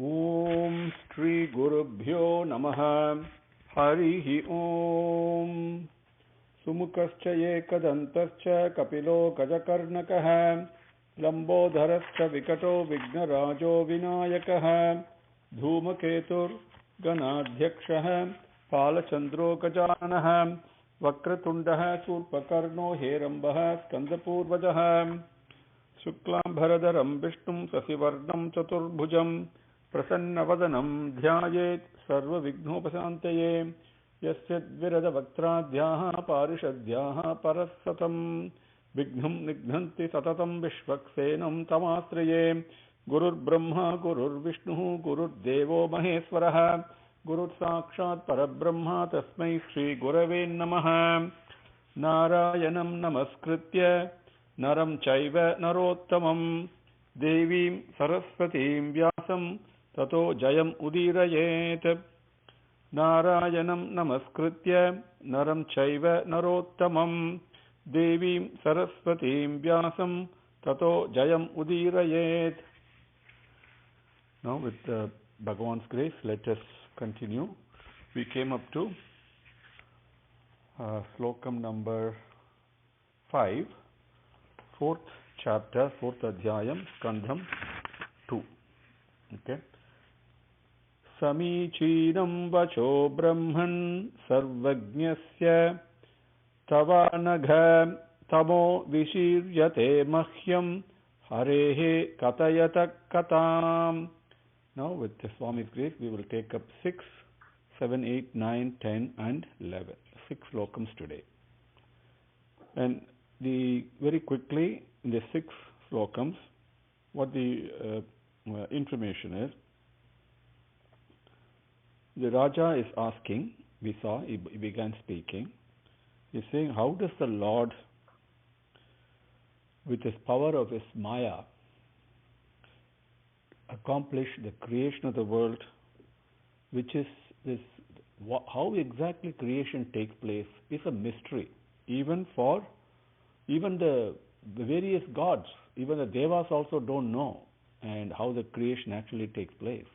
ओम श्री गुरुभ्यो नमः। हरिः ओम। सुमुखश्च एकदन्तश्च कपिलो गजकर्णकः लम्बोदरश्च विकटो विघ्नराजो विनायकः धूमकेतुर्गणाध्यक्षः फालचन्द्रो गजाननः वक्रतुण्डः शूर्पकर्णो हेरम्बः स्कन्दपूर्वजः शुक्लाम्बरधरं विष्णुं शशिवर्णं चतुर्भुजं प्रसन्नवदनं ध्यायेत् सर्वविघ्नोपशान्तये यस्य द्विरदवक्त्राद्याः पारिषद्याः परस्सतं विघ्नं निघ्नन्ति सततं विश्वक्सेनं तमाश्रये। गुरुर्ब्रह्मा गुरुर्विष्णुः गुरुर्देवो महेश्वरः गुरुर्साक्षात् परब्रह्म तस्मै श्रीगुरवे नमः। नारायणं नमस्कृत्य नरं चैव नरोत्तमं देवीं सरस्वतीं व्यासं ततो जयम् उदीरयेत्। नारायणं नमस्कृत्य नरं चैव नरोत्तमं देवीं सरस्वतीं व्यासं ततो जयम् उदीरयेत्. Now with Bhagavan's grace, let us continue. We came up to slokam number 5. Fourth chapter, fourth adhyayam, skandham 2. Okay. Samichinam vacho brahman sarvajnasya tavanagha tamo vishiryate mahyam harehe katayata katam. Now with the Swami's grace, we will take up 6, 7, 8, 9, 10 and 11. 6 slokams today. And very quickly, in the 6 slokams, what the information is, the Raja is asking, we saw, he began speaking, he's saying, how does the Lord, with his power of his Maya, accomplish the creation of the world, which is this, how exactly creation takes place is a mystery, even the various gods, even the devas also don't know and how the creation actually takes place,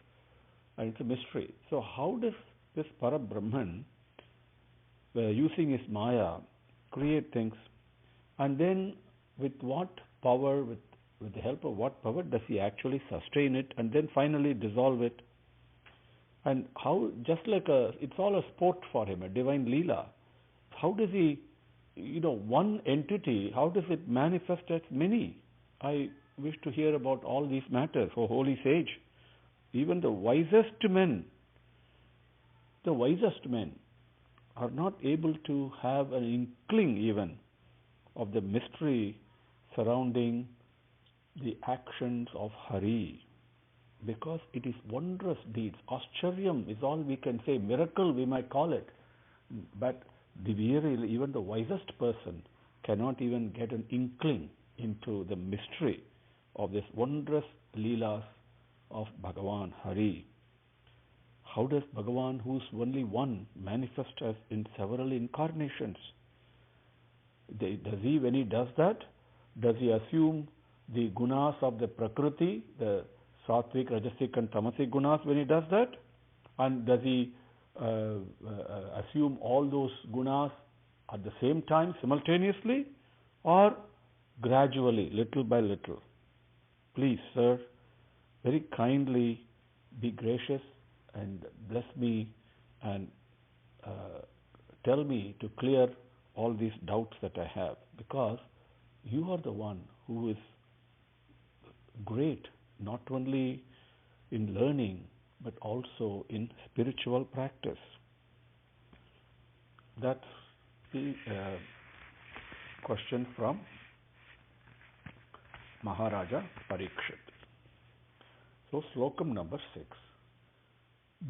and it's a mystery. So how does this Parabrahman, using his Maya, create things, and then with what power, with the help of what power does he actually sustain it and then finally dissolve it? And how, just like it's all a sport for him, a divine Leela. How does he, one entity, how does it manifest as many? I wish to hear about all these matters, O holy sage. Even the wisest men are not able to have an inkling even of the mystery surrounding the actions of Hari, because it is wondrous deeds. Ascharyam is all we can say, miracle we might call it, but even the wisest person cannot even get an inkling into the mystery of this wondrous Leelas of Bhagavan Hari. How does Bhagavan, who is only one, manifest as in several incarnations? Does he, when he does that, does he assume the gunas of the Prakriti, the Sattvic, Rajasic and Tamasic gunas when he does that? And does he assume all those gunas at the same time, simultaneously, or gradually, little by little? Please, sir, very kindly be gracious and bless me and tell me to clear all these doubts that I have, because you are the one who is great, not only in learning, but also in spiritual practice. That's the question from Maharaja Parikshit. So, slokam number 6.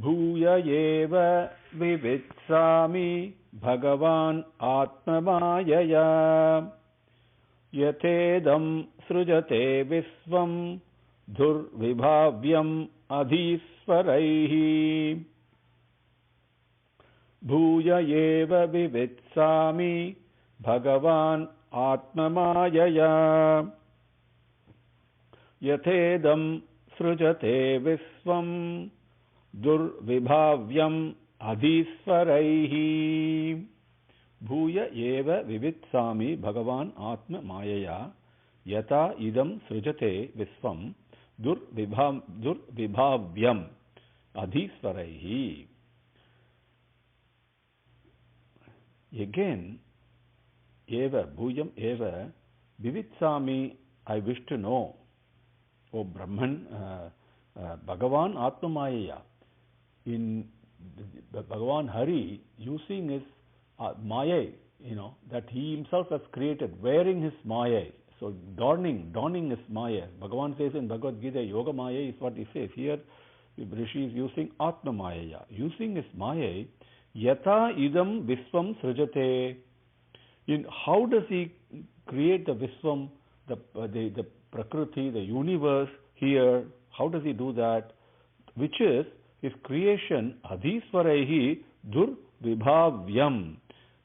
Bhuya eva vivitsami Bhagavan Atmamayaya Yatedam srujate visvam dhurvibhavyam adhisvaraihi. Bhuya eva vivitsami Bhagavan Atmamayaya Yatedam सृजते विश्वं दुर्विभाव्यम् अधीश्वरैः भूय एव विवित्सामि भगवान् आत्म मायया यथा इदं सृजते विश्वं दुर्विभाव्यम् अधीश्वरैः. Again, eva, bhuyam eva, vivitsami, I wish to know. O Brahman, Bhagavan Atmamayaya. In Bhagavan Hari, using his Maya, that he himself has created, wearing his Maya. So donning his Maya. Bhagavan says in Bhagavad Gita, Yoga Maya is what he says. Here, Rishi is using Atmamayaya. Using his Maya, Yata idam visvam srijate. In how does he create the visvam, the prakriti, the universe here? How does he do that? Which is his creation adhisvaraihi durvibhavyam.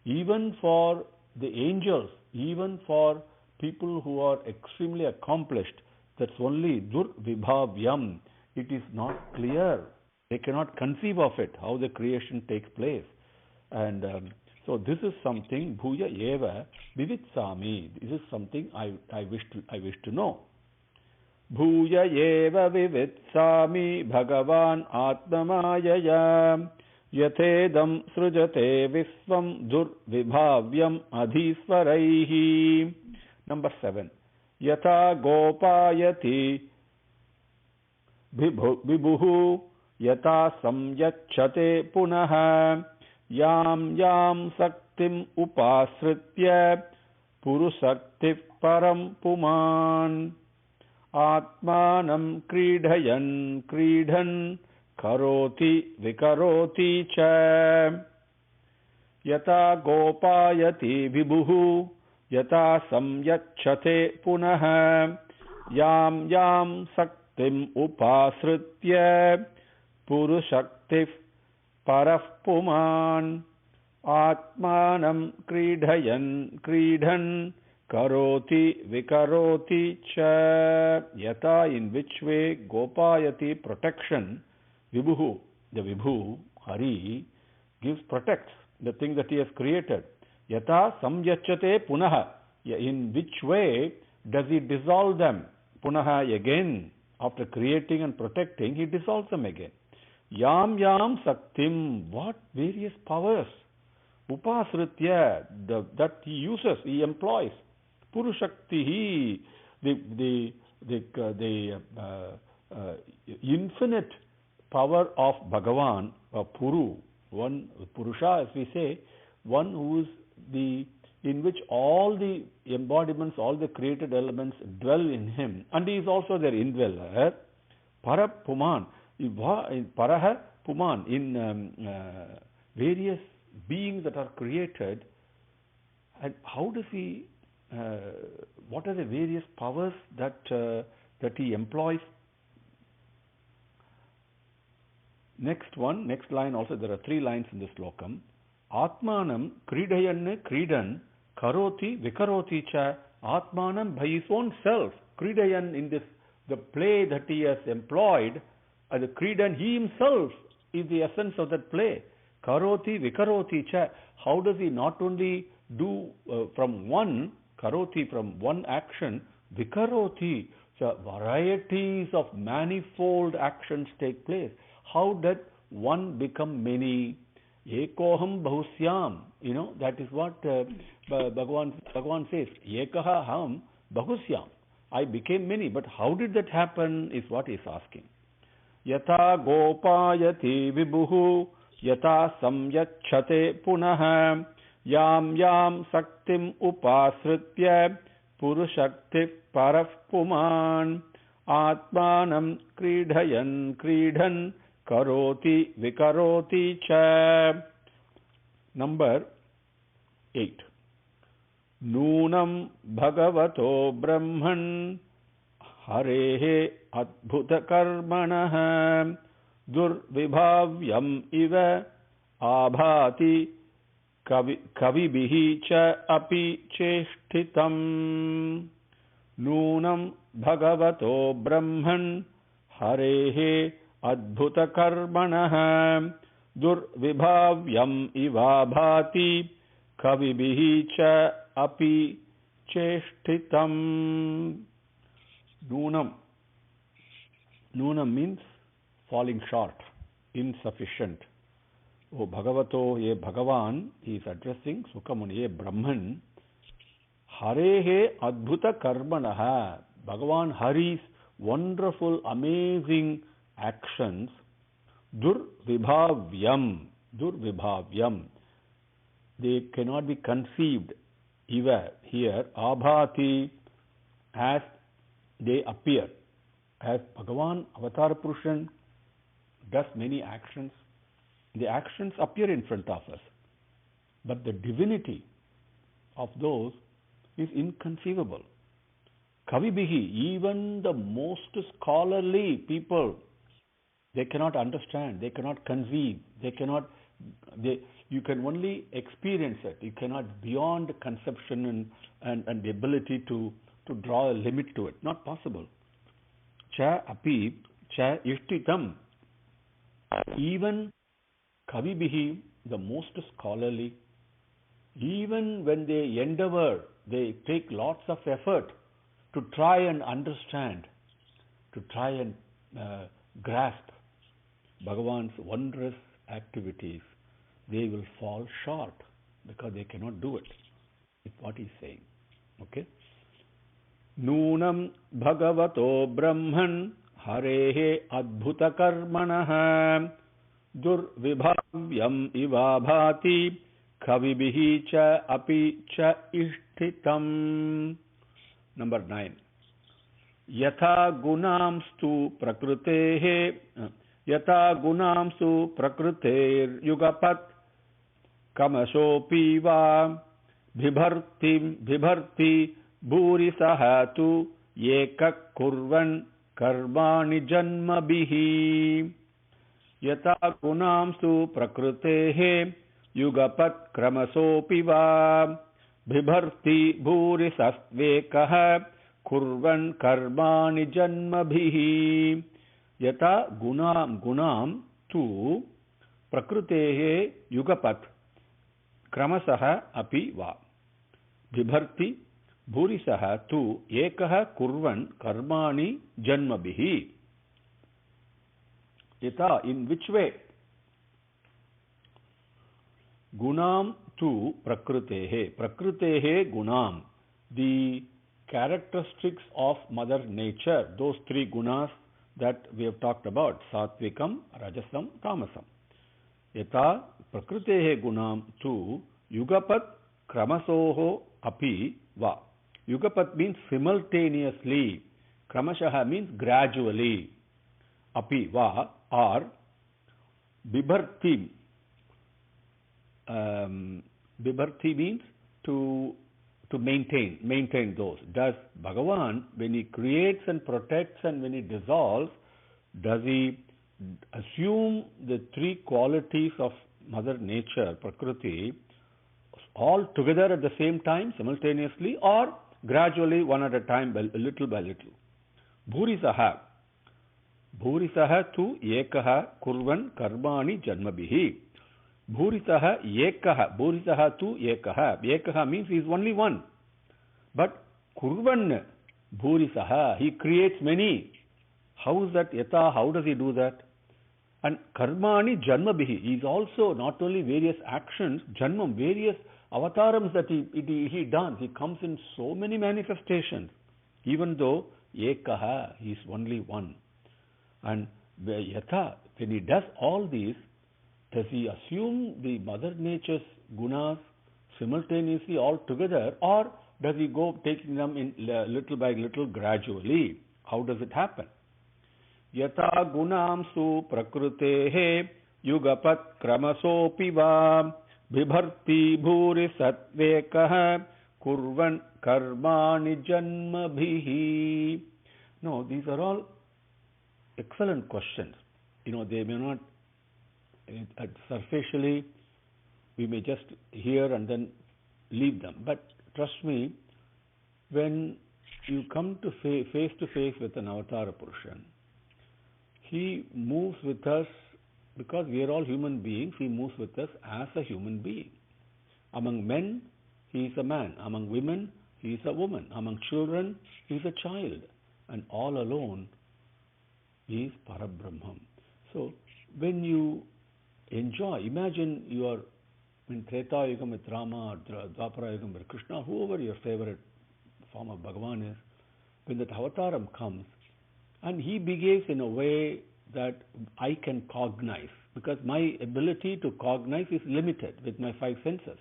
Even for the angels, even for people who are extremely accomplished, that's only durvibhavyam. It is not clear. They cannot conceive of it, how the creation takes place. And so this is something, bhuya eva vivitsami. This is something I wish to know. Bhuya eva vivitsami bhagavan atmamayaya yathedam srujate visvam durvibhavyam adhisvaraihi. Number 7. Yatha gopayati vibhuhu yata samyachate punaha yam saktim upasritya purusaktif param puman atmanam kridhan karoti vikaroti cha yata gopayati vibhuhu yata samyachate punaha yam saktim upasritya purusaktif paraf puman atmanam kridhan karoti vikaroti cha. Yata, in which way, gopayati, protection, vibhuhu, the vibhu, Hari, protects the thing that he has created. Yata samyachate punaha, in which way does he dissolve them? Punaha, again, after creating and protecting, he dissolves them again. Yam saktim, what various powers? Upasritya, that he uses, he employs. Purushaktihi, the infinite power of Bhagavan, Puru, one Purusha, as we say, one who is in which all the embodiments, all the created elements dwell in him, and he is also their indweller. Parapuman, Paraha Puman, in various beings that are created. And how does he, what are the various powers that he employs? Next line also, there are 3 lines in this slokam. Atmanam kridan karoti vikaroti cha. Atmanam, by his own self, kridayan, in this, the play that he has employed, the kridan, he himself is the essence of that play. Karoti vikaroti cha. How does he not only do from one karoti, from one action, vikaroti, so varieties of manifold actions take place. How did one become many? Ekoham bahusyam. That is what Bhagavan says. Ekaha ham bahusyam. I became many. But how did that happen is what he is asking. Yata gopayati vibhuhu yata samyachate punaha yam saktim upasritya purushakti paraf puman atmanam kridhan karoti vikaroti cha. Number 8. Nunam bhagavato brahman harehe adbhuta karmanah durvibhavyam iva abhati kavibihi cha api cheshtitam. Nunam bhagavato brahman Harehe Adbhuta Karmanah Durvibhavyam Ivabhati Kavibihi Cha Api Cheshtitam. Nunam. Nunam means falling short, insufficient. O Bhagavato, ye Bhagavan, he is addressing Sukamuni, ye Brahman. Harehe Adbhuta Karmanaha. Bhagavan Hari's wonderful, amazing actions. Durvibhavyam. Durvibhavyam. They cannot be conceived. Eva here, Abhati, as they appear. As Bhagavan, Avatar Purushan, does many actions, the actions appear in front of us. But the divinity of those is inconceivable. Kavibihi, even the most scholarly people, they cannot understand, they cannot conceive, you can only experience it. You cannot beyond conception and the ability to draw a limit to it. Not possible. Cha api, cha ishtitam. Even Kavibihi, the most scholarly, even when they endeavor, they take lots of effort to try and understand, to try and grasp Bhagavan's wondrous activities, they will fall short because they cannot do it. It's what he's saying. Okay? Nunam Bhagavato Brahman Harehe Adbhuta Karmanah Durvibhavyam Ivabhati Kavibihi Cha Api Cha Ishtitam. Number 9. Yatha Gunamstu Prakrutehe Yatha Gunamstu Prakruter Yugapat Kamashopi Va Bibharti Bhuri Sahatu Yekak Kurvan Karmani Janmabhihi. Yata Gunamsu Prakrutehe Yugapat Kramasopi Va Bibharti Bhuri Sastvekah Kurvan Karmani Janmabhihi. Yata Gunam tu Prakrutehe Yugapat Kramasaha Api Va Bibharti Bhurisaha tu Ekaha Kurvan Karmani Janmabhihi. Yata, in which way? Gunam tu Prakrutehe. Prakrutehe Gunam. The characteristics of Mother Nature, those three gunas that we have talked about, Satvikam, Rajasam, Tamasam. Yata Prakrutehe Gunam tu Yugapat Kramasoho Api Va. Yugapat means simultaneously. Kramashaha means gradually. Api Va or Bibharti. Bibharti means to maintain those. Does Bhagavan, when he creates and protects and when he dissolves, does he assume the three qualities of Mother Nature, Prakriti, all together at the same time, simultaneously, or gradually, one at a time, little by little? Bhurisaha. Bhurisaha tu ekaha kurvan karmani janmabhihi. Bhurisaha ekaha. Bhurisaha tu ekaha. Ekaha means he is only one. But kurvan bhurisaha, he creates many. How is that yata? How does he do that? And karmani janmabhihi, he is also not only various actions, janmam, various avatarams that he does. He comes in so many manifestations, even though ekaha, he is only one. And yata, when he does all these, does he assume the Mother Nature's gunas simultaneously all together, or does he go taking them in little by little gradually? How does it happen? Yata gunamsu prakrutehe yugapat kramasopi va bibharti bhuri satvekah kurvan karmani janmabhihi. No, these are all excellent questions. They may not, superficially, we may just hear and then leave them. But trust me, when you come to face with an Avatar Purushan, He moves with us because we are all human beings. He moves with us as a human being. Among men, he is a man. Among women, he is a woman. Among children, he is a child. And all alone, he is Parabrahman. So, when you enjoy, imagine you are in Treta Yugam with Rama, or Dwapara Yugam with Krishna, whoever your favorite form of Bhagavan is, when that avataram comes, and he behaves in a way that I can cognize, because my ability to cognize is limited with my five senses.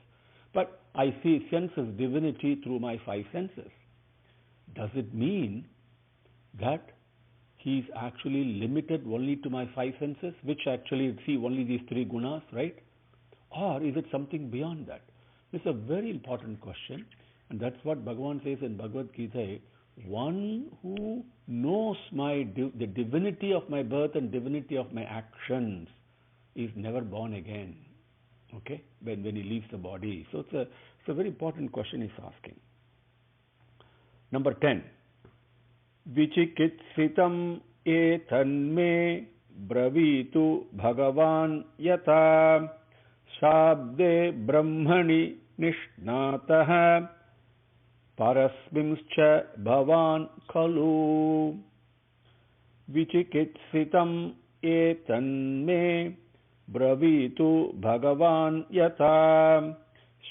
But I sense his divinity through my five senses. Does it mean that he is actually limited only to my five senses, which actually see only these three gunas, right? Or is it something beyond that? It's a very important question, and that's what Bhagavan says in Bhagavad Gita. One who knows the divinity of my birth and divinity of my actions is never born again. Okay, when he leaves the body. So it's a very important question he's asking. Number 10. Vichikitsitam etanme bravitu bhagavan yata shabde brahmani nishnatah parasminscha bhavan khalu. Vichikitsitam etanme bravitu bhagavan yata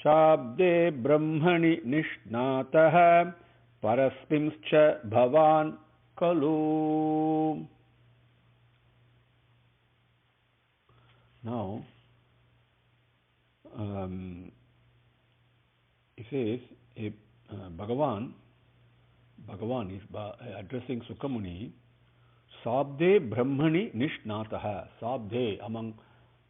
shabde brahmani nishnatah parasminscha bhavan khalu. Now, he says, Bhagavan is addressing Sukamuni. Sabde Brahmani Nishnataha. Sabde, among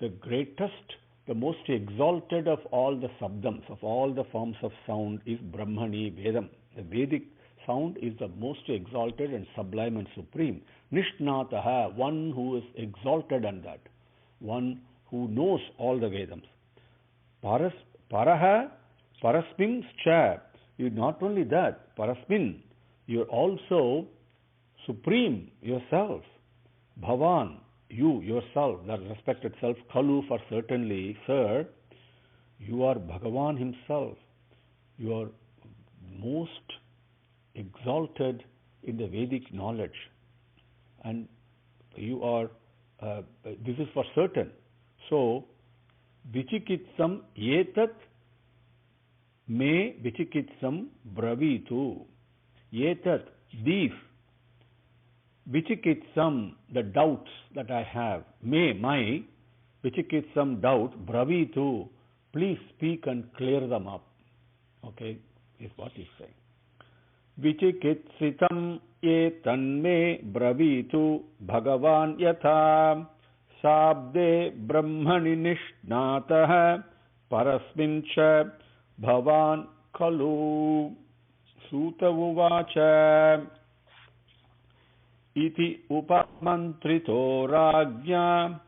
the greatest, the most exalted of all the sabdams, of all the forms of sound, is Brahmani Vedam. The Vedic sound is the most exalted and sublime and supreme. Nishnataha, one who is exalted on that, one who knows all the Vedams. Paraha, Parasmin Cha. Not only that, Parasmin, you are also supreme yourself. Bhavan, you yourself, that respected self. Khalu, for certainly, sir, you are Bhagavan himself. You are most exalted in the Vedic knowledge. And you are, this is for certain. So, Vichikitsam etat me vichikitsam bravitu. Etat, these. Vichikitsam, the doubts that I have. My vichikitsam doubt, bravitu. Please speak and clear them up. Okay, is what he's saying. Vichikitsitam etanme bravitu bhagavan yatha sabde brahmani nishnatah parasmincha bhavan khalu. Suta uvacha iti upamantrito rajya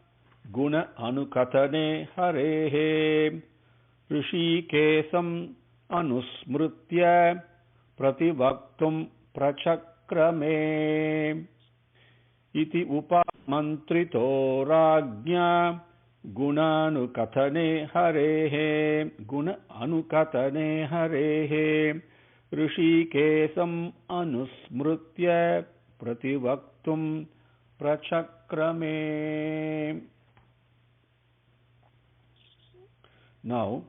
guna anukatane harehe rishikesam anusmrutya prativaktum prachakrame. Iti upamantrito rajya gunanukatane harehe gunanukatane harehe rishikesam anusmrutya prativaktum prachakrame. Now,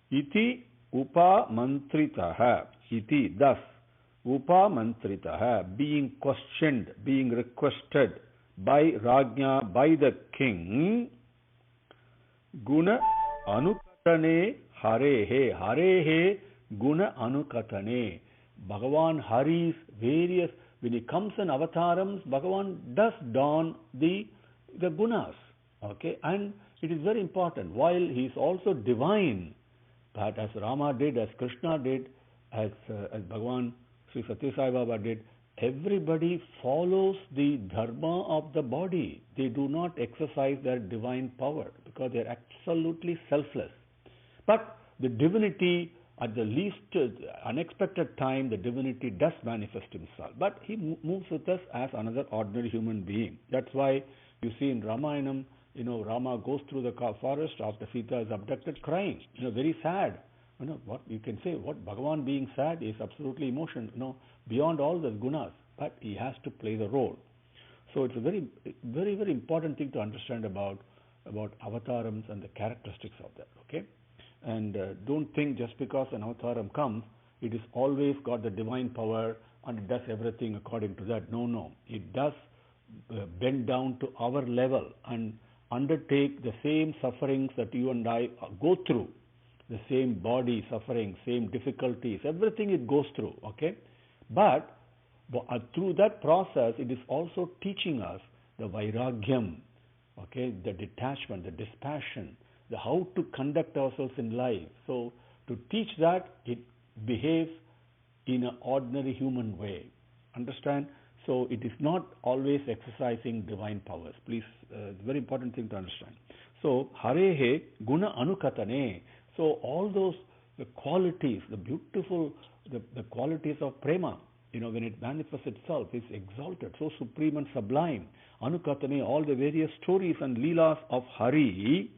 iti upamantritaha, iti, thus, upamantritaha, being questioned, being requested by Rajna, by the king, guna anukatane harehe, harehe guna anukatane. Bhagavan Hari's various, when he comes in avatarams, Bhagavan does don the gunas. Okay, and it is very important. While he is also divine, but as Rama did, as Krishna did, as Bhagavan Sri Sathya Sai Baba did, everybody follows the dharma of the body. They do not exercise their divine power because they are absolutely selfless. But the divinity at the least unexpected time, the divinity does manifest himself. But he moves with us as another ordinary human being. That's why you see in Ramayanam, Rama goes through the forest after Sita is abducted, crying, very sad. What you can say, what Bhagavan being sad is absolutely emotion, beyond all the gunas, but he has to play the role. So it's a very, very, very important thing to understand about avatarams and the characteristics of that. Okay, and don't think just because an avataram comes, it is always got the divine power and it does everything according to that. No, it does bend down to our level and undertake the same sufferings that you and I go through. The same body suffering, same difficulties, everything it goes through, okay? But through that process, it is also teaching us the vairagyam, okay? The detachment, the dispassion, the how to conduct ourselves in life. So to teach that, it behaves in an ordinary human way. Understand? So it is not always exercising divine powers. Please, it's a very important thing to understand. So, harehe guna anukatane. So all those the qualities, the beautiful, the qualities of prema, when it manifests itself, is exalted, so supreme and sublime. Anukatane, all the various stories and leelas of Hari,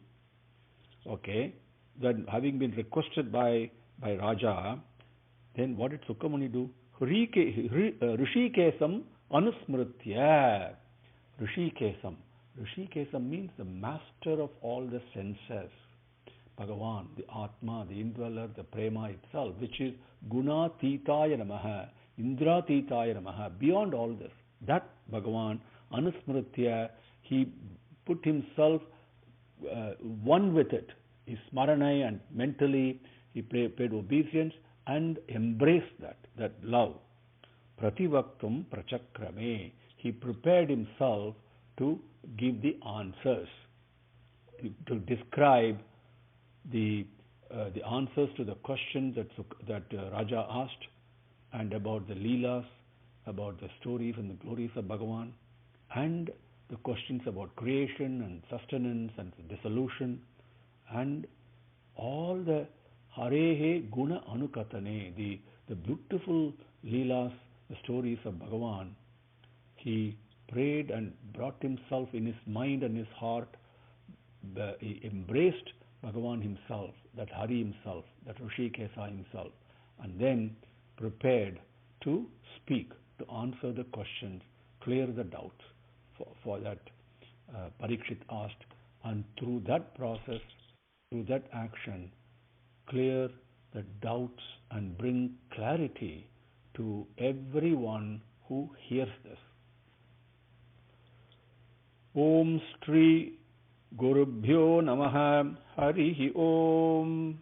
okay, that having been requested by Raja, then what did Sukamuni do? Rishikesam anusmritya. Rishikesam. Rishikesam means the master of all the senses. Bhagavan, the Atma, the indweller, the Prema itself, which is Gunatitaya Namaha, Indratitaya Namaha, beyond all this. That Bhagavan, Anusmritya, he put himself one with it. He smaranai and mentally he paid obeisance and embraced that love. Prativaktum prachakrame. He prepared himself to give the answers, to describe the answers to the questions that Raja asked, and about the leelas, about the stories and the glories of Bhagavan, and the questions about creation and sustenance and dissolution, and all the harehe guna anukatane, the beautiful leelas, the stories of Bhagavan. He prayed and brought himself in his mind and his heart. He embraced Bhagavan himself, that Hari himself, that Rishikesa himself, and then prepared to speak, to answer the questions, clear the doubts for that Parikshit asked, and through that process, through that action, clear the doubts and bring clarity to everyone who hears this. Om Shri Gurubhyo Namaha Harihi Om.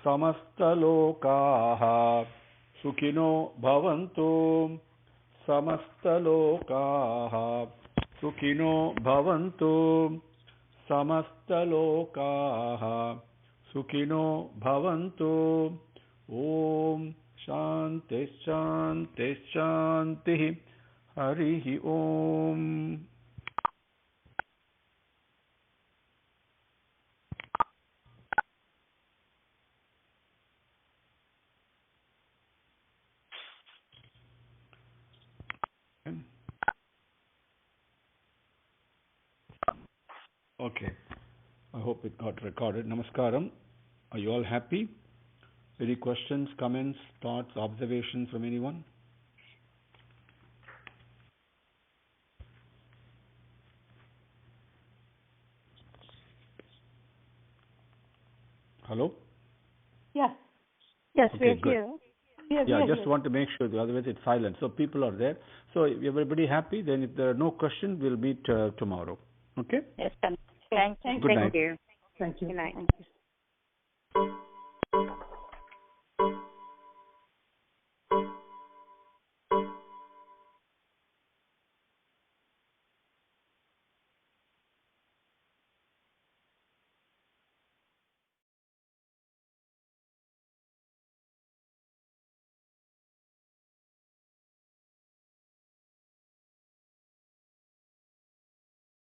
Samastalokaha Sukhino Bhavantu. Samastalokaha Sukhino Bhavantu. Samastalokaha Sukhino Bhavantu. Om Shanti Shanti Shanti. Harihi Om. Okay, I hope it got recorded. Namaskaram. Are you all happy? Any questions, comments, thoughts, observations from anyone? Hello? Yes, Okay, we're good. here. Yes, Yeah, just want to make sure, otherwise it's silent. So people are there. So if everybody happy, then if there are no questions, we'll meet tomorrow. Okay? Yes, thank you. Good night. Thank you. Thank you. Good night. Thank you.